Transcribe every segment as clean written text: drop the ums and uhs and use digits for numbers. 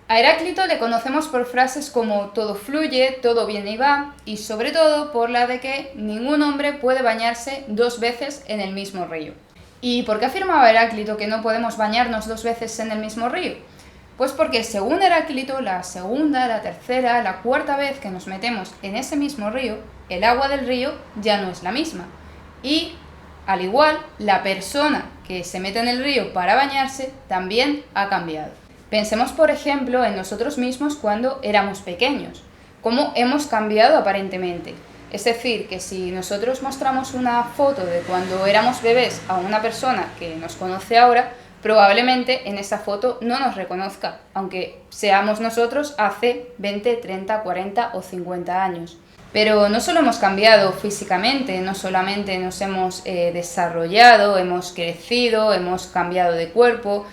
A Heráclito le conocemos por frases como todo fluye, todo viene y va, y sobre todo por la de que ningún hombre puede bañarse 2 veces en el mismo río. ¿Y por qué afirmaba Heráclito que no podemos bañarnos 2 veces en el mismo río? Pues porque según Heráclito, la segunda, la tercera, la cuarta vez que nos metemos en ese mismo río, el agua del río ya no es la misma. Y, al igual, la persona que se mete en el río para bañarse también ha cambiado. Pensemos, por ejemplo, en nosotros mismos cuando éramos pequeños, cómo hemos cambiado aparentemente. Es decir, que si nosotros mostramos una foto de cuando éramos bebés a una persona que nos conoce ahora, probablemente en esa foto no nos reconozca, aunque seamos nosotros hace 20, 30, 40 o 50 años. Pero no solo hemos cambiado físicamente, no solamente nos hemos desarrollado, hemos crecido, hemos cambiado de cuerpo,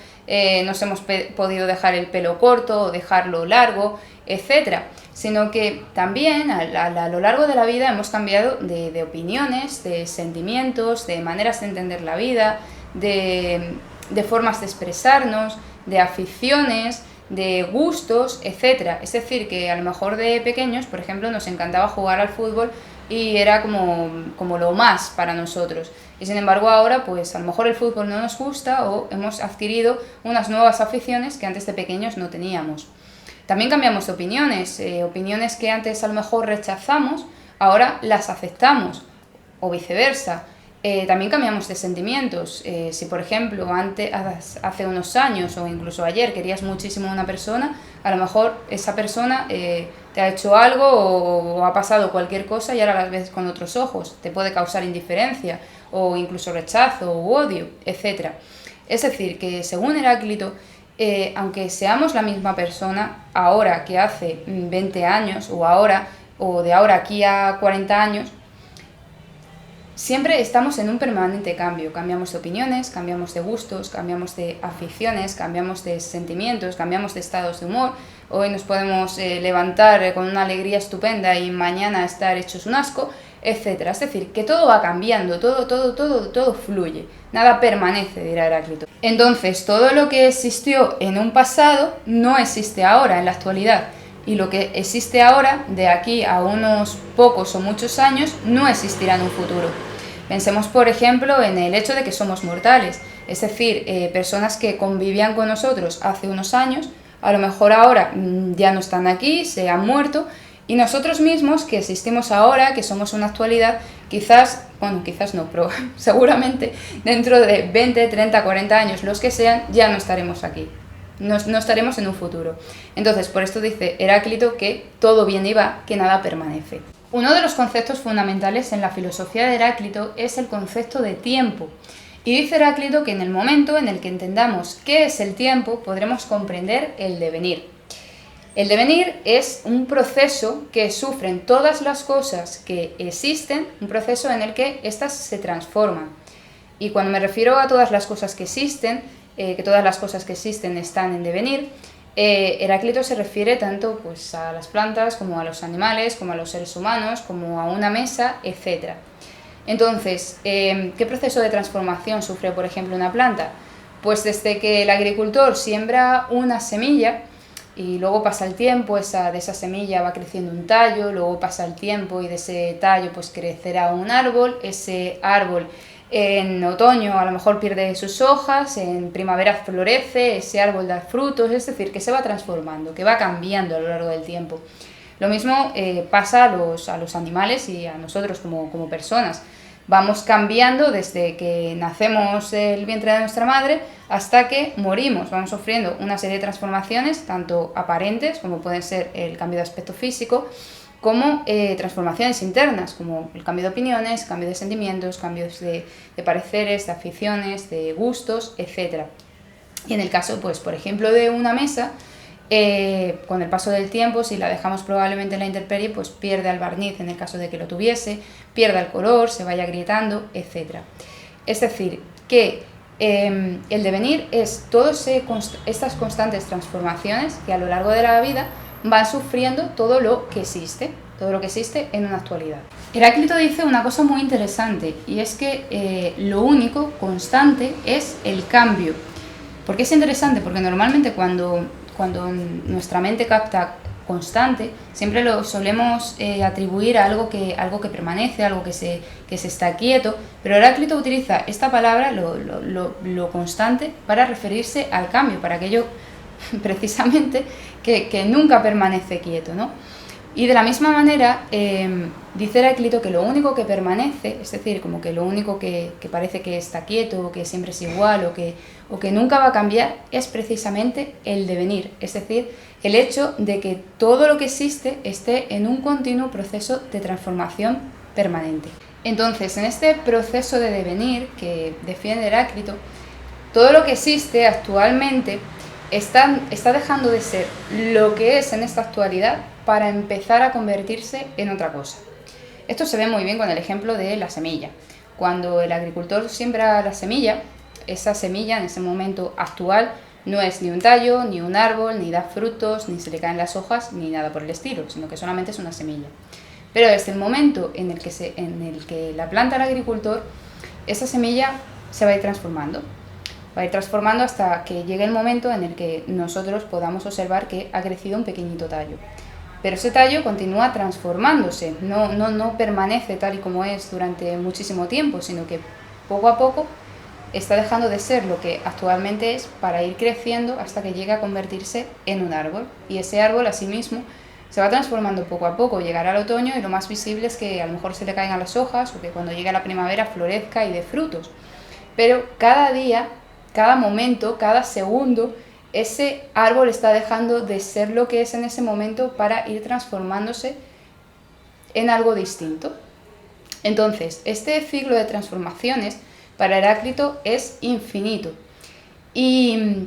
nos hemos podido dejar el pelo corto o dejarlo largo, etc. Sino que también a lo largo de la vida hemos cambiado de opiniones, de sentimientos, de maneras de entender la vida, de formas de expresarnos, de aficiones, de gustos, etc. Es decir, que a lo mejor de pequeños, por ejemplo, nos encantaba jugar al fútbol y era como lo más para nosotros. Y sin embargo ahora, pues a lo mejor el fútbol no nos gusta o hemos adquirido unas nuevas aficiones que antes de pequeños no teníamos. También cambiamos de opiniones, opiniones que antes a lo mejor rechazamos, ahora las aceptamos, o viceversa. También cambiamos de sentimientos. Si por ejemplo hace unos años o incluso ayer querías muchísimo a una persona, a lo mejor esa persona te ha hecho algo o ha pasado cualquier cosa y ahora las ves con otros ojos, te puede causar indiferencia o incluso rechazo u odio, etc. Es decir, que según Heráclito, aunque seamos la misma persona ahora que hace 20 años o de ahora aquí a 40 años, siempre estamos en un permanente cambio. Cambiamos de opiniones, cambiamos de gustos, cambiamos de aficiones, cambiamos de sentimientos, cambiamos de estados de humor. Hoy nos podemos levantar con una alegría estupenda y mañana estar hechos un asco, etc. Es decir, que todo va cambiando, todo fluye. Nada permanece, dirá Heráclito. Entonces, todo lo que existió en un pasado no existe ahora, en la actualidad. Y lo que existe ahora, de aquí a unos pocos o muchos años, no existirá en un futuro. Pensemos, por ejemplo, en el hecho de que somos mortales, es decir, personas que convivían con nosotros hace unos años, a lo mejor ahora ya no están aquí, se han muerto, y nosotros mismos, que existimos ahora, que somos una actualidad, quizás no, pero seguramente dentro de 20, 30, 40 años, los que sean, ya no estaremos aquí. No estaremos en un futuro. Entonces, por esto dice Heráclito que todo viene y va, que nada permanece. Uno de los conceptos fundamentales en la filosofía de Heráclito es el concepto de tiempo. Y dice Heráclito que en el momento en el que entendamos qué es el tiempo, podremos comprender el devenir. El devenir es un proceso que sufren todas las cosas que existen, un proceso en el que éstas se transforman. Y cuando me refiero a todas las cosas que existen, que todas las cosas que existen están en devenir, Heráclito se refiere tanto pues, a las plantas como a los animales, como a los seres humanos, como a una mesa, etc. Entonces, ¿qué proceso de transformación sufre, por ejemplo, una planta? Pues desde que el agricultor siembra una semilla y luego pasa el tiempo, de esa semilla va creciendo un tallo, luego pasa el tiempo y de ese tallo pues crecerá un árbol, ese árbol en otoño a lo mejor pierde sus hojas, en primavera florece, ese árbol da frutos, es decir, que se va transformando, que va cambiando a lo largo del tiempo. Lo mismo pasa a los animales y a nosotros como personas. Vamos cambiando desde que nacemos del vientre de nuestra madre hasta que morimos. Vamos sufriendo una serie de transformaciones, tanto aparentes, como pueden ser el cambio de aspecto físico, como transformaciones internas, como el cambio de opiniones, cambio de sentimientos, cambios de pareceres, de aficiones, de gustos, etc. Y en el caso, pues, por ejemplo, de una mesa, Con el paso del tiempo, si la dejamos probablemente en la intemperie, pues pierde el barniz en el caso de que lo tuviese, pierda el color, se vaya agrietando, etc. Es decir, que el devenir es todas estas constantes transformaciones que a lo largo de la vida van sufriendo todo lo que existe en una actualidad. Heráclito dice una cosa muy interesante, y es que lo único constante es el cambio. ¿Por qué es interesante? Porque normalmente cuando nuestra mente capta constante, siempre lo solemos atribuir a algo que permanece, algo que se está quieto, pero Heráclito utiliza esta palabra, lo constante, para referirse al cambio, para aquello precisamente que nunca permanece quieto, ¿no? Y de la misma manera dice Heráclito que lo único que permanece, es decir, como que lo único que parece que está quieto, o que siempre es igual, o que nunca va a cambiar, es precisamente el devenir, es decir, el hecho de que todo lo que existe esté en un continuo proceso de transformación permanente. Entonces, en este proceso de devenir que defiende Heráclito, todo lo que existe actualmente está dejando de ser lo que es en esta actualidad para empezar a convertirse en otra cosa. Esto se ve muy bien con el ejemplo de la semilla. Cuando el agricultor siembra la semilla, esa semilla en ese momento actual no es ni un tallo, ni un árbol, ni da frutos, ni se le caen las hojas, ni nada por el estilo, sino que solamente es una semilla. Pero desde el momento en el que la planta el agricultor, esa semilla se va a ir transformando. Va a ir transformando hasta que llegue el momento en el que nosotros podamos observar que ha crecido un pequeñito tallo. Pero ese tallo continúa transformándose, no permanece tal y como es durante muchísimo tiempo, sino que poco a poco está dejando de ser lo que actualmente es para ir creciendo hasta que llegue a convertirse en un árbol. Y ese árbol, asimismo, se va transformando poco a poco, llegará el otoño y lo más visible es que a lo mejor se le caigan las hojas o que cuando llegue la primavera florezca y dé frutos. Pero cada día, cada momento, cada segundo, ese árbol está dejando de ser lo que es en ese momento para ir transformándose en algo distinto. Entonces, este ciclo de transformaciones para Heráclito es infinito. Y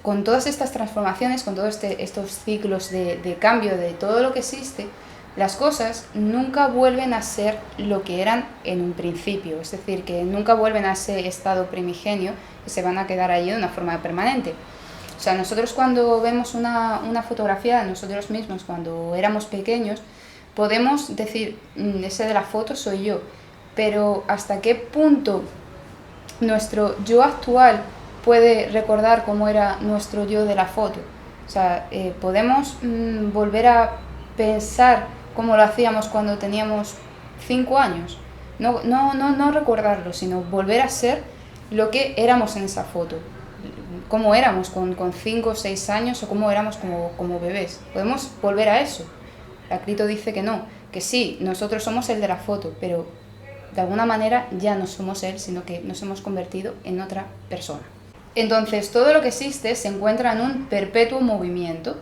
con todas estas transformaciones, con todos estos ciclos de cambio de todo lo que existe, las cosas nunca vuelven a ser lo que eran en un principio. Es decir, que nunca vuelven a ese estado primigenio, que se van a quedar allí de una forma permanente. O sea, nosotros cuando vemos una fotografía de nosotros mismos cuando éramos pequeños, podemos decir, ese de la foto soy yo, pero ¿hasta qué punto nuestro yo actual puede recordar cómo era nuestro yo de la foto? O sea, podemos volver a pensar cómo lo hacíamos cuando teníamos 5 años. No recordarlo, sino volver a ser lo que éramos en esa foto. Cómo éramos con 5 o 6 años o cómo éramos como bebés. Podemos volver a eso. Heráclito dice que no, que sí, nosotros somos el de la foto, pero de alguna manera ya no somos él, sino que nos hemos convertido en otra persona. Entonces, todo lo que existe se encuentra en un perpetuo movimiento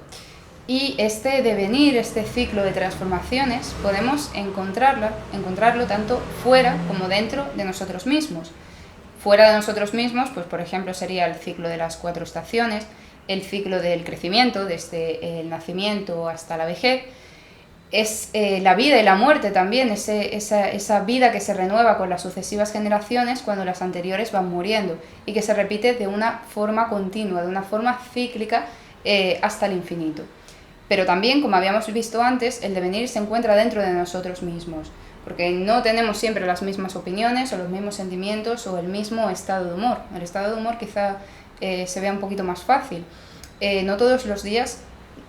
y este devenir, este ciclo de transformaciones, podemos encontrarlo tanto fuera como dentro de nosotros mismos. Fuera de nosotros mismos, pues por ejemplo sería el ciclo de las 4 estaciones, el ciclo del crecimiento, desde el nacimiento hasta la vejez, es la vida y la muerte también, esa vida que se renueva con las sucesivas generaciones cuando las anteriores van muriendo y que se repite de una forma continua, de una forma cíclica hasta el infinito. Pero también, como habíamos visto antes, el devenir se encuentra dentro de nosotros mismos, porque no tenemos siempre las mismas opiniones o los mismos sentimientos o el mismo estado de humor. El estado de humor quizá se vea un poquito más fácil. No todos los días,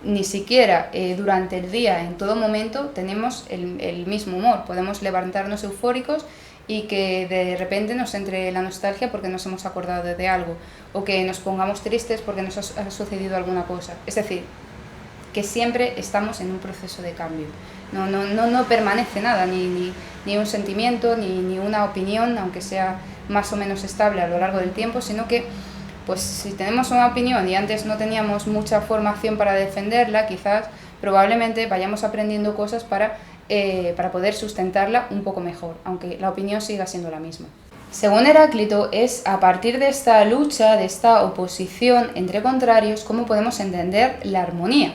ni siquiera durante el día, en todo momento, tenemos el mismo humor. Podemos levantarnos eufóricos y que de repente nos entre la nostalgia porque nos hemos acordado de algo, o que nos pongamos tristes porque nos ha sucedido alguna cosa. Es decir, que siempre estamos en un proceso de cambio. No permanece nada, ni un sentimiento, ni una opinión, aunque sea más o menos estable a lo largo del tiempo, sino que pues si tenemos una opinión y antes no teníamos mucha formación para defenderla, quizás probablemente vayamos aprendiendo cosas para poder sustentarla un poco mejor, aunque la opinión siga siendo la misma. Según Heráclito, es a partir de esta lucha, de esta oposición entre contrarios, cómo podemos entender la armonía.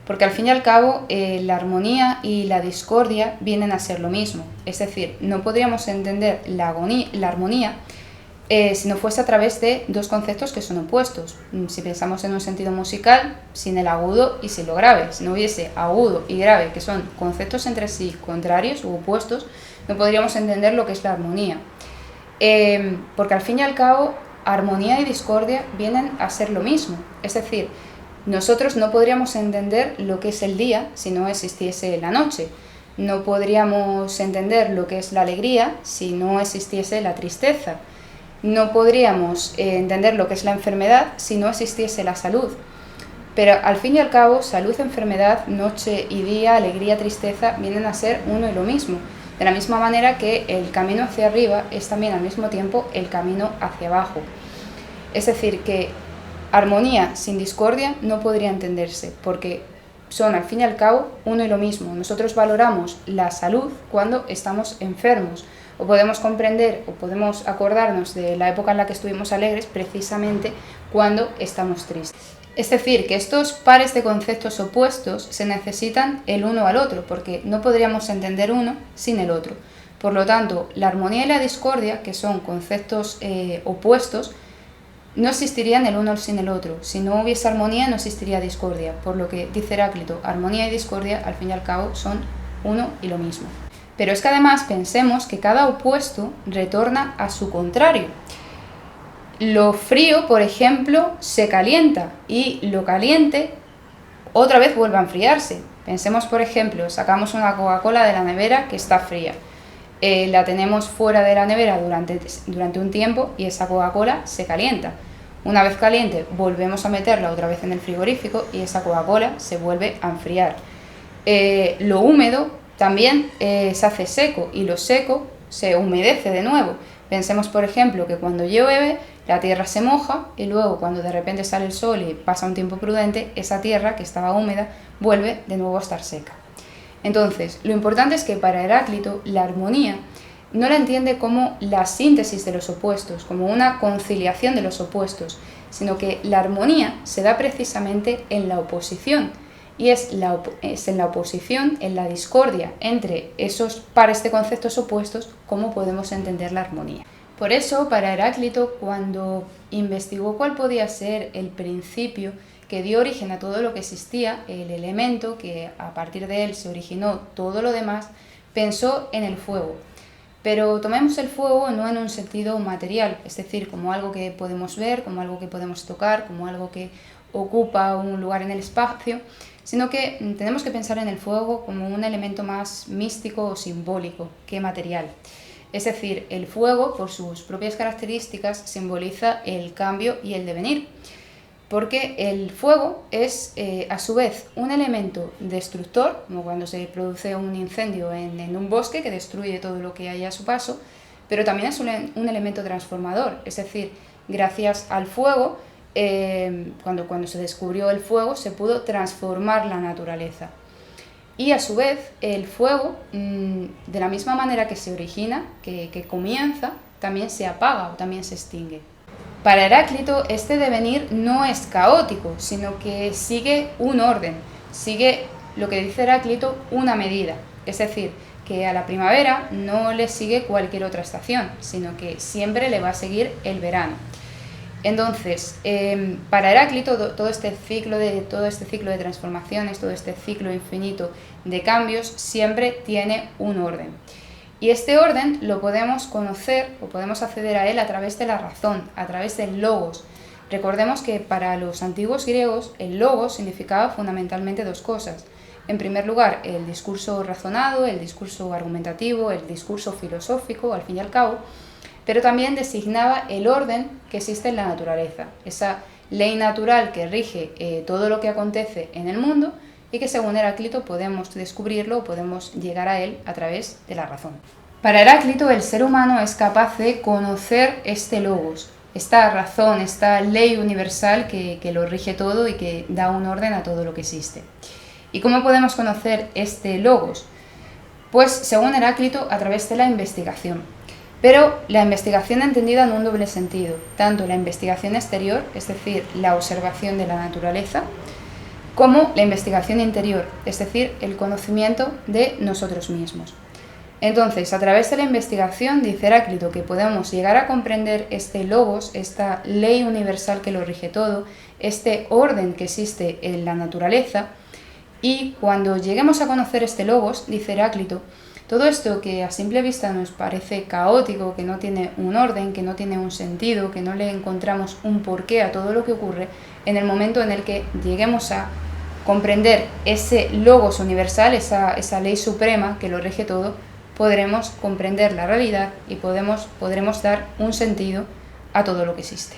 Porque al fin y al cabo, la armonía y la discordia vienen a ser lo mismo. Es decir, no podríamos entender la armonía si no fuese a través de dos conceptos que son opuestos. Si pensamos en un sentido musical, sin el agudo y sin lo grave. Si no hubiese agudo y grave, que son conceptos entre sí contrarios u opuestos, no podríamos entender lo que es la armonía. Porque al fin y al cabo, armonía y discordia vienen a ser lo mismo. Es decir, nosotros no podríamos entender lo que es el día si no existiese la noche. No podríamos entender lo que es la alegría si no existiese la tristeza. No podríamos entender lo que es la enfermedad si no existiese la salud. Pero al fin y al cabo, salud, enfermedad, noche y día, alegría, tristeza, vienen a ser uno y lo mismo. De la misma manera que el camino hacia arriba es también al mismo tiempo el camino hacia abajo. Es decir, que armonía sin discordia no podría entenderse, porque son al fin y al cabo uno y lo mismo. Nosotros valoramos la salud cuando estamos enfermos, o podemos comprender o podemos acordarnos de la época en la que estuvimos alegres precisamente cuando estamos tristes. Es decir, que estos pares de conceptos opuestos se necesitan el uno al otro, porque no podríamos entender uno sin el otro. Por lo tanto, la armonía y la discordia, que son conceptos opuestos, no existirían el uno sin el otro. Si no hubiese armonía, no existiría discordia. Por lo que dice Heráclito, armonía y discordia, al fin y al cabo, son uno y lo mismo. Pero es que además pensemos que cada opuesto retorna a su contrario. Lo frío, por ejemplo, se calienta y lo caliente otra vez vuelve a enfriarse. Pensemos, por ejemplo, sacamos una Coca-Cola de la nevera que está fría. La tenemos fuera de la nevera durante un tiempo y esa Coca-Cola se calienta. Una vez caliente, volvemos a meterla otra vez en el frigorífico y esa Coca-Cola se vuelve a enfriar. Lo húmedo también se hace seco y lo seco se humedece de nuevo. Pensemos, por ejemplo, que cuando llueve la tierra se moja y luego cuando de repente sale el sol y pasa un tiempo prudente, esa tierra que estaba húmeda vuelve de nuevo a estar seca. Entonces, lo importante es que para Heráclito la armonía no la entiende como la síntesis de los opuestos, como una conciliación de los opuestos, sino que la armonía se da precisamente en la oposición, y es en la oposición, en la discordia entre esos pares de conceptos opuestos, cómo podemos entender la armonía. Por eso, para Heráclito, cuando investigó cuál podía ser el principio que dio origen a todo lo que existía, el elemento que a partir de él se originó todo lo demás, pensó en el fuego. Pero tomemos el fuego no en un sentido material, es decir, como algo que podemos ver, como algo que podemos tocar, como algo que ocupa un lugar en el espacio, sino que tenemos que pensar en el fuego como un elemento más místico o simbólico que material. Es decir, el fuego, por sus propias características, simboliza el cambio y el devenir, porque el fuego es, a su vez, un elemento destructor, como cuando se produce un incendio en un bosque que destruye todo lo que hay a su paso, pero también es un elemento transformador, es decir, gracias al fuego, cuando se descubrió el fuego, se pudo transformar la naturaleza. Y a su vez, el fuego, de la misma manera que se origina, que comienza, también se apaga o también se extingue. Para Heráclito, este devenir no es caótico, sino que sigue un orden, sigue lo que dice Heráclito, una medida. Es decir, que a la primavera no le sigue cualquier otra estación, sino que siempre le va a seguir el verano. Entonces, para Heráclito, todo este ciclo de transformaciones, todo este ciclo infinito de cambios, siempre tiene un orden. Y este orden lo podemos conocer o podemos acceder a él a través de la razón, a través del logos. Recordemos que para los antiguos griegos el logos significaba fundamentalmente dos cosas. En primer lugar, el discurso razonado, el discurso argumentativo, el discurso filosófico, al fin y al cabo, pero también designaba el orden que existe en la naturaleza, esa ley natural que rige todo lo que acontece en el mundo y que según Heráclito podemos descubrirlo o podemos llegar a él a través de la razón. Para Heráclito el ser humano es capaz de conocer este logos, esta razón, esta ley universal que lo rige todo y que da un orden a todo lo que existe. ¿Y cómo podemos conocer este logos? Pues según Heráclito a través de la investigación. Pero la investigación entendida en un doble sentido, tanto la investigación exterior, es decir, la observación de la naturaleza, como la investigación interior, es decir, el conocimiento de nosotros mismos. Entonces, a través de la investigación, dice Heráclito que podemos llegar a comprender este logos, esta ley universal que lo rige todo, este orden que existe en la naturaleza, y cuando lleguemos a conocer este logos, dice Heráclito, todo esto que a simple vista nos parece caótico, que no tiene un orden, que no tiene un sentido, que no le encontramos un porqué a todo lo que ocurre, en el momento en el que lleguemos a comprender ese logos universal, esa ley suprema que lo rige todo, podremos comprender la realidad y podremos dar un sentido a todo lo que existe.